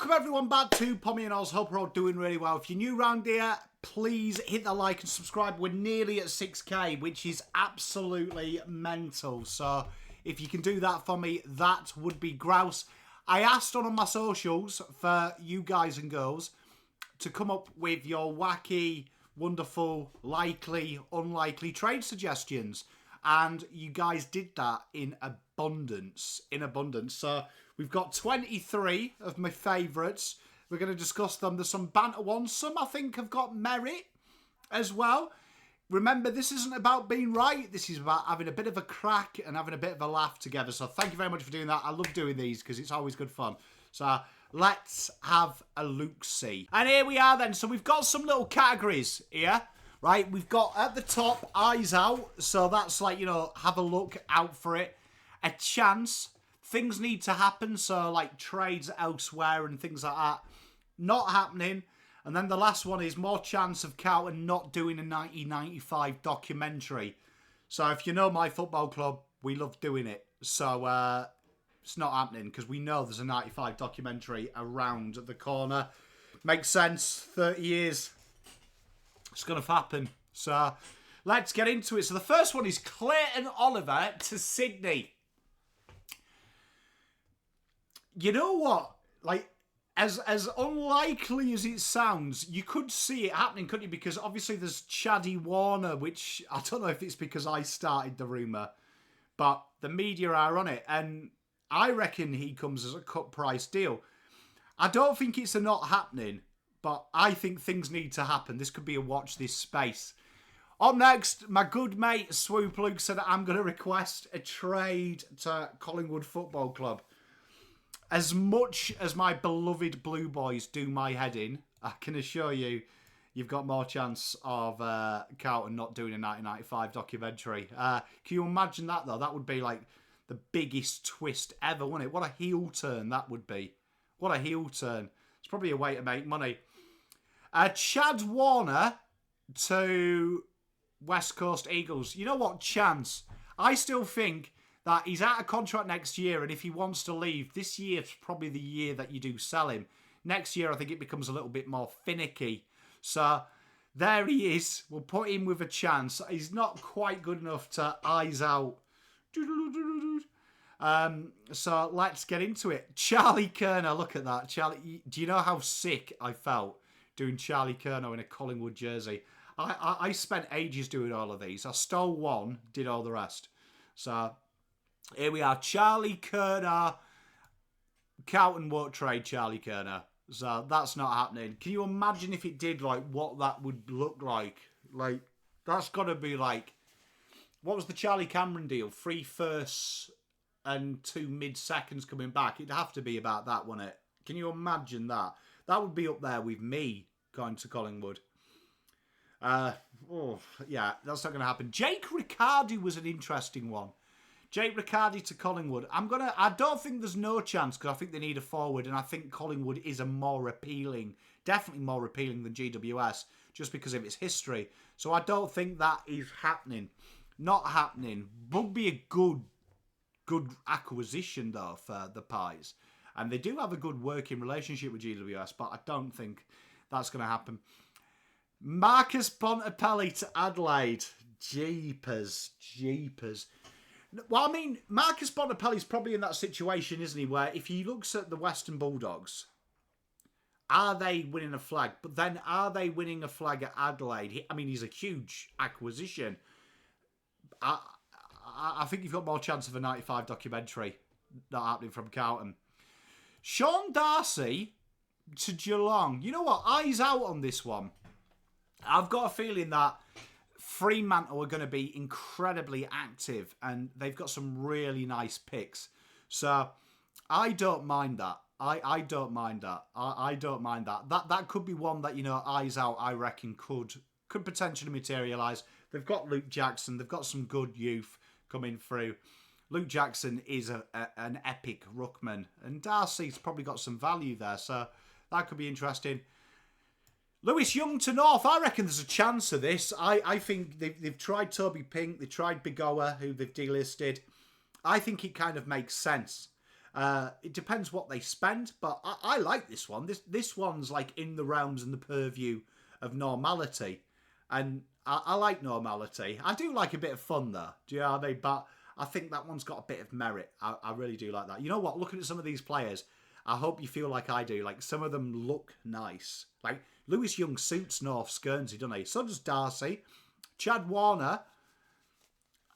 Welcome everyone back to Pommy and Oz. Hope we're all doing really well. If you're new around here, please hit the like and subscribe. We're nearly at 6k, which is absolutely mental. So if you can do that for me, that would be grouse. I asked on my socials for you guys and girls to come up with your wacky, wonderful, likely, unlikely trade suggestions. And you guys did that in abundance. So we've got 23 of my favourites. We're going to discuss them. There's some banter ones. Some I think have got merit as well. Remember, this isn't about being right. This is about having a bit of a crack and having a bit of a laugh together. So thank you very much for doing that. I love doing these because it's always good fun. So let's have a look-see. And here we are then. So we've got some little categories here. Right, we've got at the top, eyes out. So that's like, you know, have a look out for it. A chance. Things need to happen. So like trades elsewhere and things like that. Not happening. And then the last one is more chance of Carlton not doing a 1995 documentary. So if you know my football club, we love doing it. So it's not happening because we know there's a 95 documentary around the corner. Makes sense. 30 years. It's going to happen. So let's get into it. So the first one is Clayton Oliver to Sydney. You know what? Like, as unlikely as it sounds, you could see it happening, couldn't you? Because obviously there's Chaddy Warner, which I don't know if it's because I started the rumour, but the media are on it. And I reckon he comes as a cut price deal. I don't think it's a not happening. But I think things need to happen. This could be a watch this space. Up next, my good mate Swoop Luke said I'm going to request a trade to Collingwood Football Club. As much as my beloved Blue Boys do my head in, I can assure you, you've got more chance of Carlton not doing a 1995 documentary. Can you imagine that, though? That would be like the biggest twist ever, wouldn't it? What a heel turn that would be. What a heel turn. It's probably a way to make money. Chad Warner to West Coast Eagles. You know what? Chance. I still think that he's out of contract next year, and if he wants to leave, this year's probably the year that you do sell him. Next year, I think it becomes a little bit more finicky. So there he is. We'll put him with a chance. He's not quite good enough to eyes out. So let's get into it. Charlie Curnow, look at that. Charlie, do you know how sick I felt doing Charlie Curnow in a Collingwood jersey? I spent ages doing all of these. I stole one, did all the rest. So here we are. Charlie Curnow. Carlton won't trade Charlie Curnow. So that's not happening. Can you imagine if it did, like, what that would look like? Like, that's got to be like, what was the Charlie Cameron deal? 3 firsts and 2 mid-seconds coming back. It'd have to be about that, wouldn't it? Can you imagine that? That would be up there with me going to Collingwood. Yeah, that's not going to happen. Jake Riccardi was an interesting one. Jake Riccardi to Collingwood. I don't think there's no chance because I think they need a forward, and I think Collingwood is definitely more appealing than GWS just because of its history. So I don't think that is happening. Not happening. Would be a good acquisition though for the Pies, and they do have a good working relationship with GWS, but I don't think that's going to happen. Marcus Bontempelli to Adelaide. Jeepers. Well, I mean, Marcus Bontempelli's probably in that situation, isn't he, where if he looks at the Western Bulldogs, are they winning a flag? But then are they winning a flag at Adelaide? I mean, he's a huge acquisition. I think you've got more chance of a 95 documentary not happening from Carlton. Sean Darcy to Geelong. You know what? Eyes out on this one. I've got a feeling that Fremantle are going to be incredibly active and they've got some really nice picks. So I don't mind that. I don't mind that. I don't mind that. That could be one that, you know, eyes out, I reckon, could potentially materialise. They've got Luke Jackson. They've got some good youth coming through. Luke Jackson is an epic ruckman, and Darcy's probably got some value there, so that could be interesting. Lewis Young to North, I reckon there's a chance of this. I think they've tried Toby Pink, they tried Bigoa, who they've delisted. I think it kind of makes sense. It depends what they spend, but I like this one. This one's like in the realms and the purview of normality. And I like normality. I do like a bit of fun, though. Do you know what I mean? But I think that one's got a bit of merit. I really do like that. You know what? Looking at some of these players, I hope you feel like I do. Like, some of them look nice. Like, Lewis Young suits North Guernsey, doesn't he? So does Darcy. Chad Warner,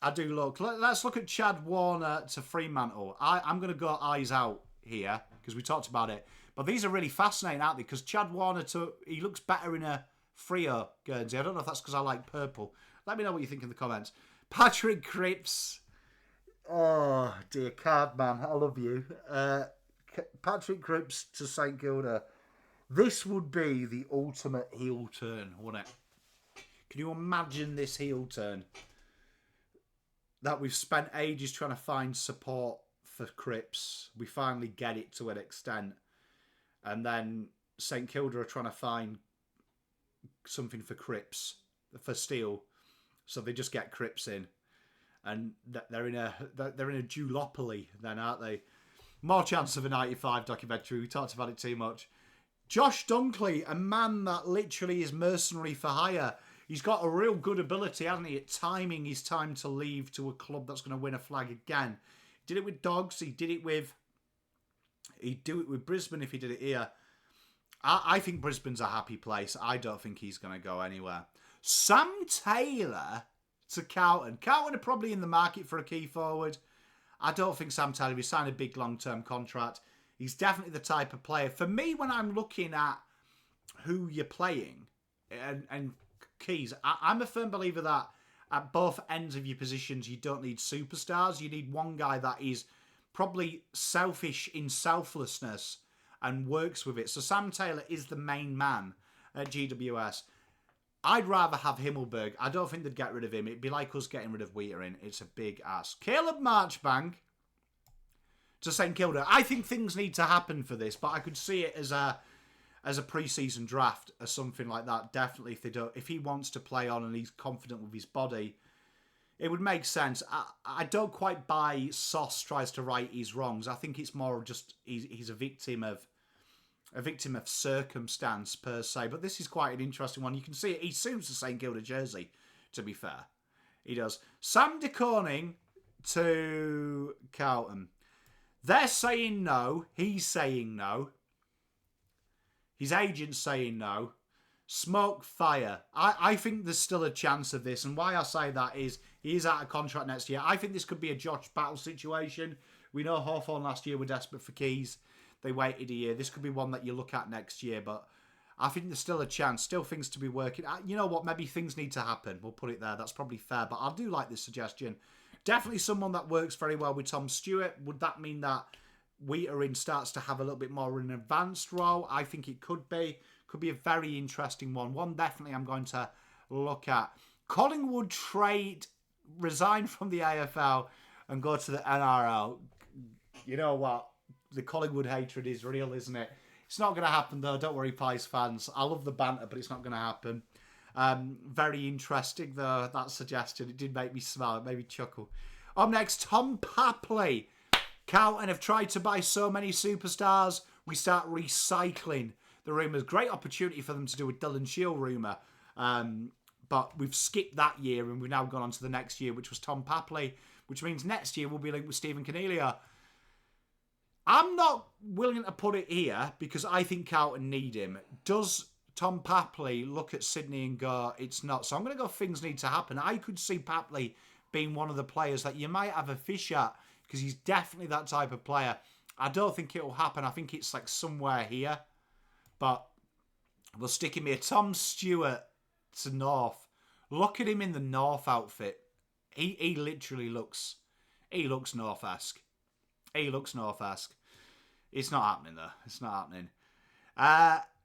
I do look. Let's look at Chad Warner to Fremantle. I'm going to go eyes out here, because we talked about it. But these are really fascinating, aren't they? Because Chad Warner, he looks better in a Freo Guernsey. I don't know if that's because I like purple. Let me know what you think in the comments. Patrick Cripps. Oh, dear card, man. I love you. Patrick Cripps to St Kilda. This would be the ultimate heel turn, wouldn't it? Can you imagine this heel turn? That we've spent ages trying to find support for Cripps. We finally get it to an extent. And then St Kilda are trying to find something for Cripps, for Steele. So they just get Cripps in. And they're in a duopoly then, aren't they? More chance of a 95 documentary. We talked about it too much. Josh Dunkley, a man that literally is mercenary for hire. He's got a real good ability, hasn't he, at timing his time to leave to a club that's going to win a flag again. He did it with Dogs. He'd do it with Brisbane if he did it here. I think Brisbane's a happy place. I don't think he's going to go anywhere. Sam Taylor to Carlton. Carlton are probably in the market for a key forward. I don't think Sam Taylor will sign a big long-term contract. He's definitely the type of player. For me, when I'm looking at who you're playing and keys, I'm a firm believer that at both ends of your positions, you don't need superstars. You need one guy that is probably selfish in selflessness and works with it. So Sam Taylor is the main man at GWS. I'd rather have Himmelberg. I don't think they'd get rid of him. It'd be like us getting rid of Wheater. It's a big ask. Caleb Marchbank to St Kilda. I think things need to happen for this, but I could see it as a pre-season draft or something like that. Definitely, if he wants to play on and he's confident with his body, it would make sense. I don't quite buy Sauce tries to right his wrongs. I think it's more just he's a victim of circumstance per se. But this is quite an interesting one. You can see it. He suits the St Kilda jersey, to be fair. He does. Sam de Koning to Carlton. They're saying no. He's saying no. His agent's saying no. Smoke fire. I think there's still a chance of this. And why I say that is he is out of contract next year. I think this could be a Josh Battle situation. We know Hawthorn last year were desperate for keys. They waited a year. This could be one that you look at next year. But I think there's still a chance. Still things to be working. You know what? Maybe things need to happen. We'll put it there. That's probably fair. But I do like this suggestion. Definitely someone that works very well with Tom Stewart. Would that mean that Wheater starts to have a little bit more of an advanced role? I think it could be. Could be a very interesting one. One definitely I'm going to look at. Collingwood resign from the AFL and go to the NRL. You know what? The Collingwood hatred is real, isn't it? It's not going to happen, though. Don't worry, Pies fans. I love the banter, but it's not going to happen. Very interesting, though, that suggestion. It did make me smile. It made me chuckle. Up next, Tom Papley. Carlton have tried to buy so many superstars. We start recycling the rumours. Great opportunity for them to do a Dylan Shield rumour. But we've skipped that year and we've now gone on to the next year, which was Tom Papley, which means next year we'll be linked with Stephen Cornelia. I'm not willing to put it here because I think Carlton need him. Does Tom Papley look at Sydney and go, it's not? So I'm going to go, things need to happen. I could see Papley being one of the players that you might have a fish at because he's definitely that type of player. I don't think it will happen. I think it's like somewhere here. But we'll stick him here. Tom Stewart to North. Look at him in the North outfit. He literally looks... He looks North-esque. He looks North-esque. It's not happening, though. It's not happening.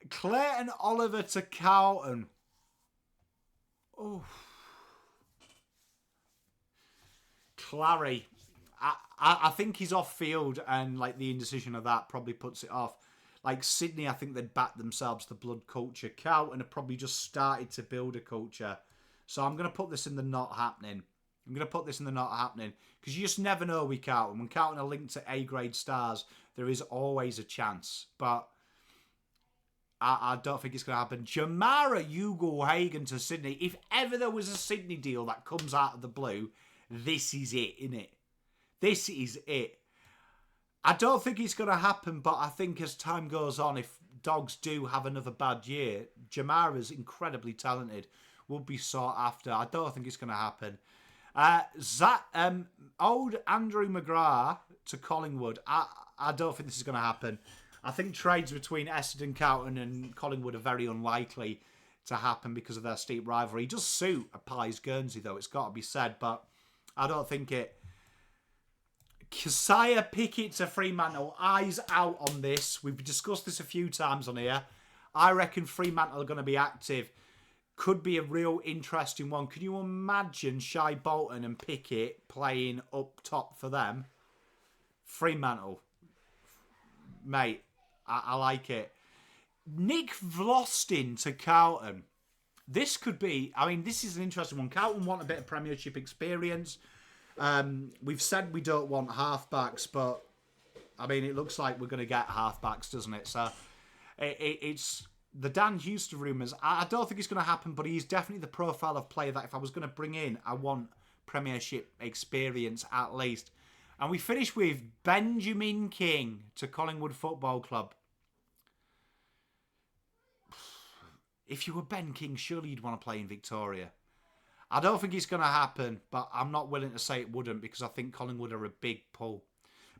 Clayton Oliver to Carlton. Oh. Clary. I think he's off field and like the indecision of that probably puts it off. Like Sydney, I think they'd back themselves to blood culture. Carlton have probably just started to build a culture. So I'm going to put this in the not happening. I'm going to put this in the not happening because you just never know with Carlton. When Carlton are linked to A-grade stars, there is always a chance. But I don't think it's going to happen. Jamara Ugur Koken to Sydney. If ever there was a Sydney deal that comes out of the blue, this is it, innit? This is it. I don't think it's going to happen, but I think as time goes on, if Dogs do have another bad year, Jamara's incredibly talented, will be sought after. I don't think it's going to happen. Old Andrew McGrath to Collingwood. I don't think this is going to happen. I think trades between Essendon, Carlton and Collingwood are very unlikely to happen because of their steep rivalry. He does suit a Pies Guernsey, though, it's got to be said, but I don't think it. Keziah Pickett to Fremantle. Eyes out on this. We've discussed this a few times on here. I reckon Fremantle are going to be active. Could be a real interesting one. Can you imagine Shai Bolton and Pickett playing up top for them? Fremantle. Mate, I like it. Nick Vlastin to Carlton. This could be, I mean, this is an interesting one. Carlton want a bit of Premiership experience. We've said we don't want halfbacks, but I mean, it looks like we're going to get halfbacks, doesn't it? So it's the Dan Houston rumours. I don't think it's going to happen, but he's definitely the profile of player that if I was going to bring in, I want Premiership experience at least. And we finish with Benjamin King to Collingwood Football Club. If you were Ben King, surely you'd want to play in Victoria. I don't think it's going to happen, but I'm not willing to say it wouldn't because I think Collingwood are a big pull.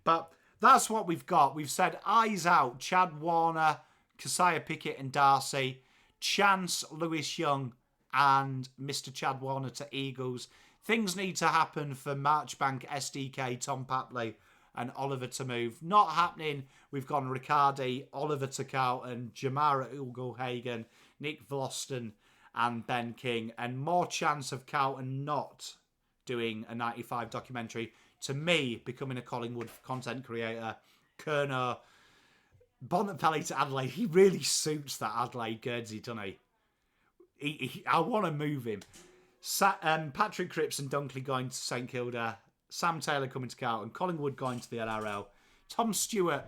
But that's what we've got. We've said eyes out, Chad Warner, Keziah Pickett and Darcy, Chance, Lewis Young and Mr. Chad Warner to Eagles. Things need to happen for Marchbank, SDK, Tom Papley and Oliver to move. Not happening. We've gone Riccardi, Oliver to Carlton, Jamara Ugur Koken, Nick Vlastin and Ben King, and more chance of Carlton not doing a 95 documentary. To me, becoming a Collingwood content creator, Kerno, Bontempelli to Adelaide. He really suits that Adelaide Guernsey, doesn't he? I want to move him. Patrick Cripps and Dunkley going to St Kilda. Sam Taylor coming to Carlton. Collingwood going to the NRL. Tom Stewart,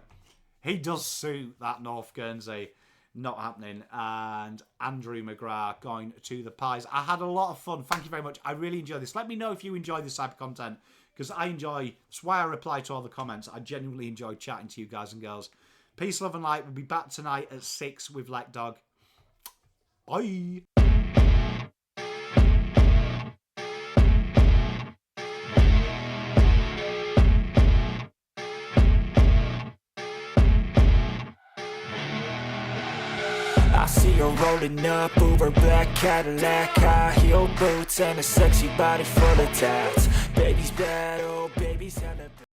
he does suit that North Guernsey. Not happening. And Andrew McGrath going to the Pies. I had a lot of fun. Thank you very much. I really enjoyed this. Let me know if you enjoy this type of content because I enjoy. That's why I reply to all the comments. I genuinely enjoy chatting to you guys and girls. Peace, love and light. We'll be back tonight at 6 with Let Dog. Bye. I see her rolling up, Uber black Cadillac, high heel boots and a sexy body full of tats. Baby's bad, oh baby's hella